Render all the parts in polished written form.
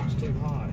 It's too hot.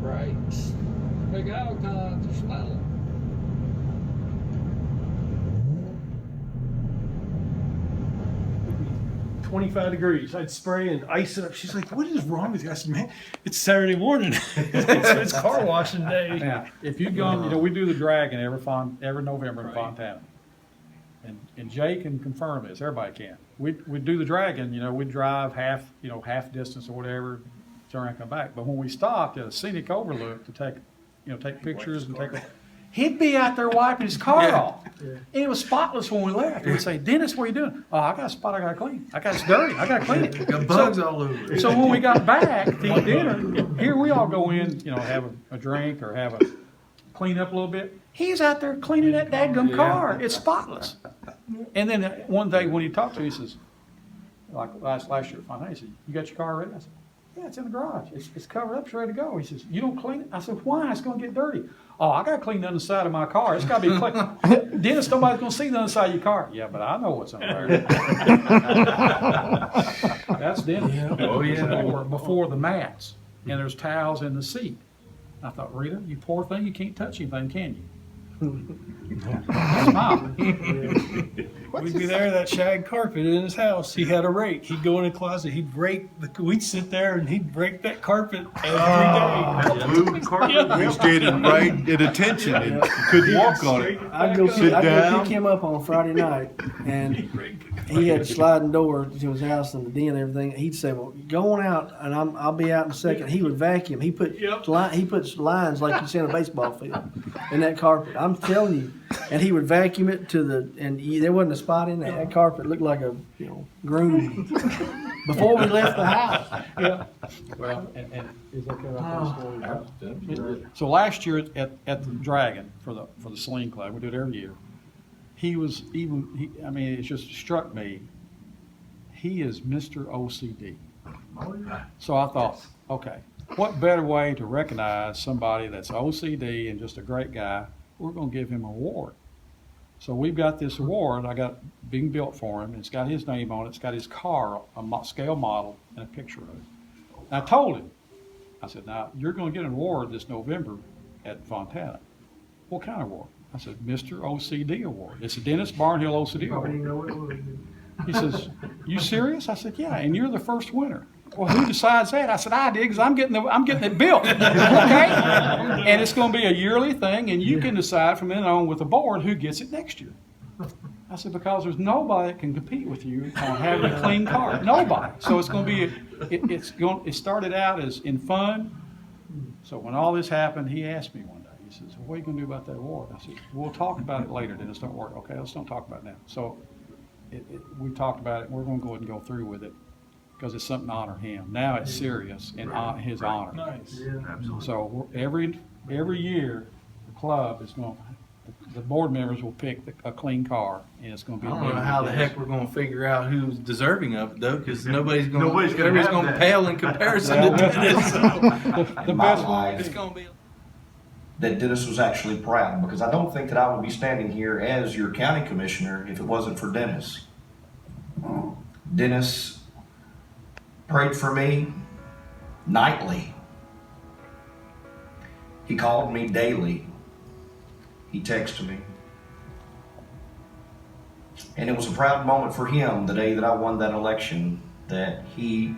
Brakes. Big icons are smelling. $25. I'd spray and ice it up. She's like, "What is wrong with you?" I said, "Man, it's Saturday morning. it's car washing day." Yeah. If you go, we do the Dragon every November in Fontana, and Jay can confirm this. Everybody can. We do the Dragon. We drive half distance or whatever, turn around and come back. But when we stopped at a scenic overlook to take pictures and he'd be out there wiping his car off. Yeah. And it was spotless when we left. We'd say, "Dennis, what are you doing?" "Oh, I got a spot I got to clean. It's dirty. I got to clean it." Got bugs all over it. So when we got back to eat dinner, here we all go in, have a drink or clean up a little bit. He's out there cleaning that dadgum car. It's spotless. And then one day when he talked to me, he says, like last year, he said, "You got your car ready?" I said, "Yeah, it's in the garage. It's covered up, it's ready to go." He says, "You don't clean it?" I said, "Why? It's going to get dirty." "Oh, I got to clean the underside of my car. It's got to be clean." "Dennis, nobody's going to see the underside of your car." "Yeah, but I know what's under there." That's Dennis. Yeah. Oh, yeah. Before the mats, and there's towels in the seat. I thought, "Rita, you poor thing, you can't touch anything, can you?" Smile. We'd be there, that shag carpet in his house. He had a rake. He'd go in the closet. He'd rake. We'd sit there and he'd rake that carpet every day. Blue carpet. We standing right at attention and couldn't walk on it. I'd go down. pick him up on Friday night, and he had a sliding door to his house and the den and everything. He'd say, "Well, go on out, and I'll be out in a second." He would vacuum. He puts lines like you see on a baseball field in that carpet. I'm telling you. And he would vacuum it there wasn't a spot in there. That carpet looked like a groom before we left the house. Yeah. Well, and is that story? So last year at the Dragon for the Sling Club, we do it every year. It just struck me. He is Mr. OCD. So I thought, okay, what better way to recognize somebody that's OCD and just a great guy? We're going to give him an award. So we've got this award I got being built for him. It's got his name on it. It's got his car, a scale model, and a picture of it. And I told him, I said, "Now, you're going to get an award this November at Fontana." "What kind of award?" I said, "Mr. OCD Award. It's a Dennis Barnhill OCD Award." He says, "You serious?" I said, "Yeah, and you're the first winner." well, who decides that? I said, I did, because I'm getting it built. Okay? And it's going to be a yearly thing, and you can decide from then on with the board who gets it next year. I said, because there's nobody that can compete with you on having a clean car. Nobody. So it's going to be, it started out as in fun. So when all this happened, he asked me one day, he says, what are you going to do about that award? I said, we'll talk about it later, Dennis, don't worry. Okay, let's don't talk about it now. So we talked about it, and we're going to go ahead and go through with it because it's something to honor him. Now it's serious in his honor. Nice. So every year, the club is going, the board members will pick a clean car, and it's going to I be. don't know how the heck we're going to figure out who's deserving of it though, because Nobody's gonna everybody's have going to that. pale in comparison to Dennis. The My best one. life It's going to be. that Dennis was actually proud, because I don't think that I would be standing here as your county commissioner if it wasn't for Dennis. Dennis prayed for me nightly. He called me daily. He texted me. And it was a proud moment for him the day that I won that election, that he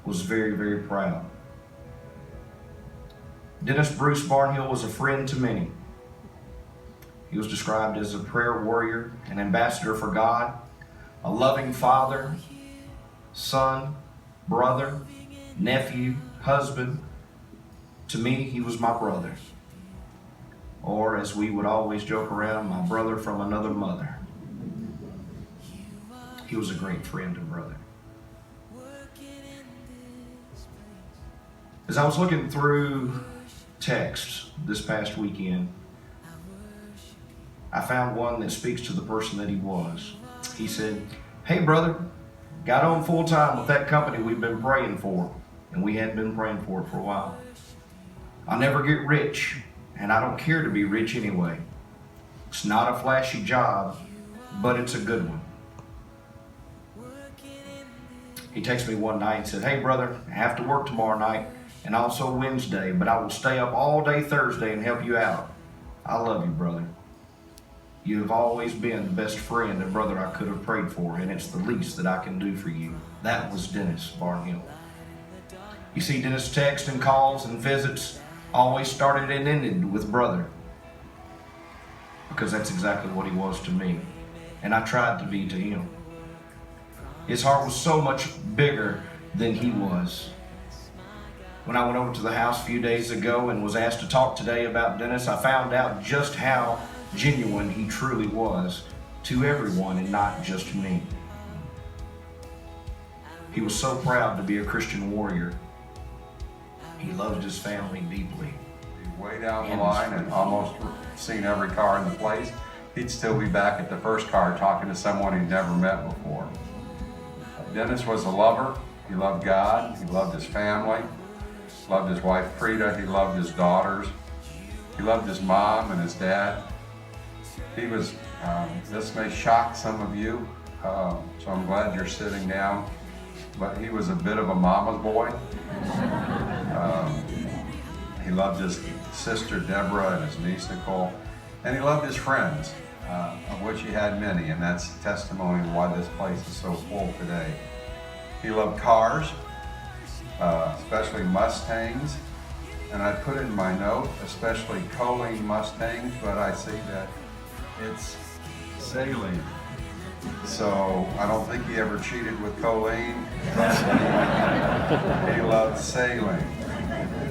was very, very proud. Dennis Bruce Barnhill was a friend to many. He was described as a prayer warrior, an ambassador for God, a loving father, son, brother, nephew, husband. To me, he was my brother. Or, as we would always joke around, my brother from another mother. He was a great friend and brother. As I was looking through texts this past weekend, I found one that speaks to the person that he was. He said, "Hey brother, got on full time with that company we've been praying for," and we had been praying for it for a while. "I'll never get rich, and I don't care to be rich anyway. It's not a flashy job, but it's a good one." He texted me one night and said, "Hey brother, I have to work tomorrow night and also Wednesday, but I will stay up all day Thursday and help you out. I love you, brother. You have always been the best friend and brother I could have prayed for, and it's the least that I can do for you." That was Dennis Barnhill. You see, Dennis' texts and calls and visits always started and ended with brother, because that's exactly what he was to me, and I tried to be to him. His heart was so much bigger than he was. When I went over to the house a few days ago and was asked to talk today about Dennis, I found out just how genuine he truly was to everyone and not just me. He was so proud to be a Christian warrior. He loved his family deeply. Way down the line and almost seen every car in the place, he'd still be back at the first car talking to someone he'd never met before. Dennis was a lover. He loved God. He loved his family. Loved his wife Frida. He loved his daughters. He loved his mom and his dad. He was, this may shock some of you, so I'm glad you're sitting down, but he was a bit of a mama's boy. He loved his sister Deborah and his niece Nicole, and he loved his friends, of which he had many, and that's testimony of why this place is so full today. He loved cars, especially Mustangs, and I put in my note, especially Colleen Mustangs, but I see that it's sailing. So I don't think he ever cheated with Colleen, but he loved sailing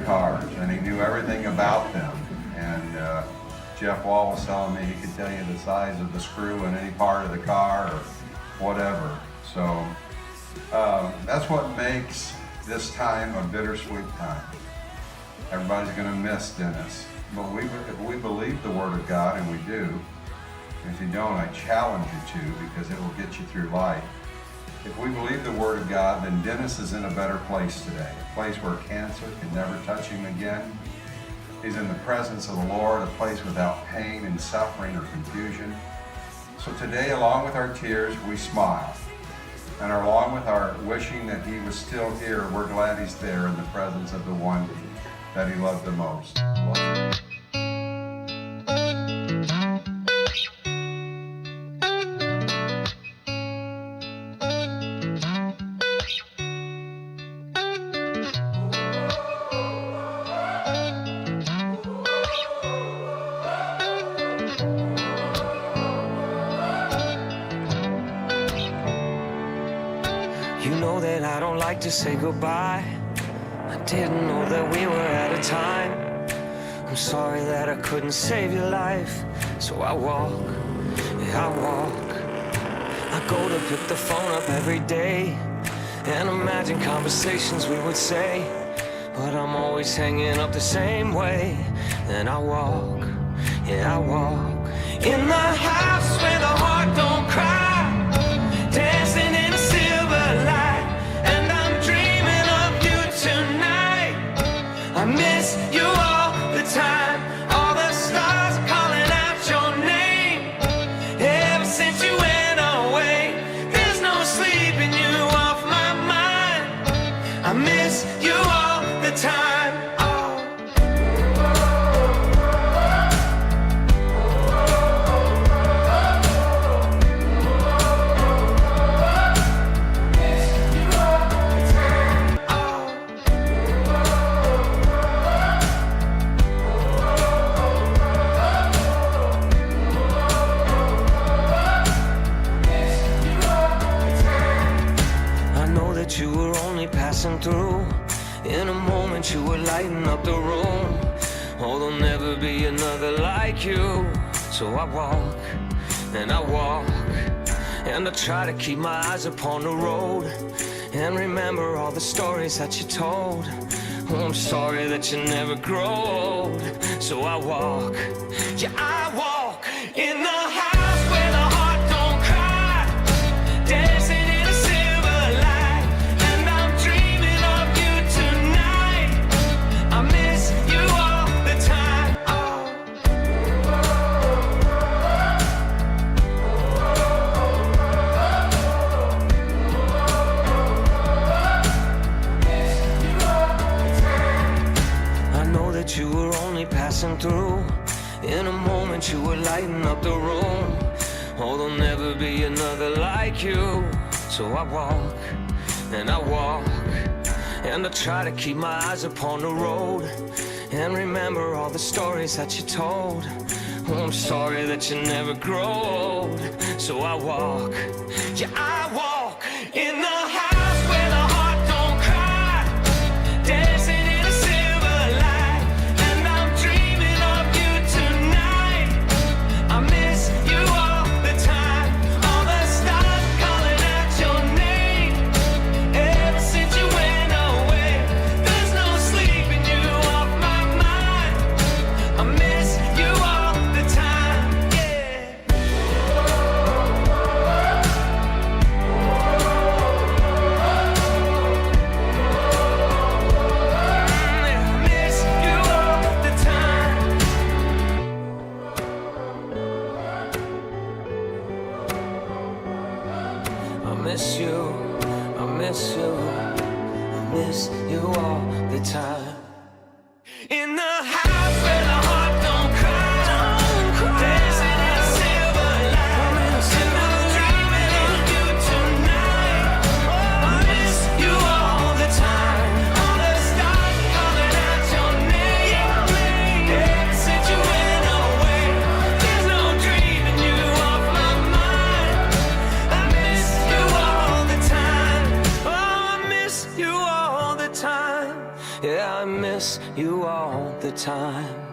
cars, and he knew everything about them. And Jeff Wall was telling me he could tell you the size of the screw in any part of the car or whatever. So that's what makes this time a bittersweet time. Everybody's going to miss Dennis, but if we believe the Word of God, and we do, if you don't, I challenge you to, because it will get you through life. If we believe the Word of God, then Dennis is in a better place today, a place where cancer can never touch him again. He's in the presence of the Lord, a place without pain and suffering or confusion. So today, along with our tears, we smile. And along with our wishing that he was still here, we're glad he's there in the presence of the one that he loved the most. I don't like to say goodbye. I didn't know that we were out of time. I'm sorry that I couldn't save your life. So I walk, yeah, I walk. I go to pick the phone up every day and imagine conversations we would say, but I'm always hanging up the same way. Then I walk, yeah, I walk. In the house where the heart don't cry, dancing in a silver light, and I'm dreaming of you tonight. I miss you all the time. All the stars are calling out your name. Ever since you went away, there's no sleeping you off my mind. I miss you all the time. You were only passing through. In a moment you were lighting up the room. Oh, there'll never be another like you. So I walk, and I walk, and I try to keep my eyes upon the road and remember all the stories that you told. Oh, I'm sorry that you never grow old. So I walk, yeah, I walk in the house where the heart don't cry, dancing in a silver light, and I'm dreaming of you tonight. I miss you all the time. I know that you were only passing through. In a moment you were lighting up the room. Oh, there'll never be another like you. So I walk, and I walk, and I try to keep my eyes upon the road and remember all the stories that you told. Oh, I'm sorry that you never grow old. So I walk, yeah, I walk in the house where the heart don't cry, dancing in a silver light, and I'm dreaming of you tonight. I miss you all the time. All the stars calling out your name. Ever since you went away, there's no sleeping you off my mind. I miss you all the time, yeah. I miss you all the time. I miss you, I miss you, I miss you all the time. In the house where the heart don't cry, dancing in a silver light, and I'm dreaming of you tonight. I miss you all the time. All the stars calling out your name. Ever since you went away, there's no dreaming you off my mind. I miss you all the time. Oh, I miss you all the time. Yeah, I miss you all the time.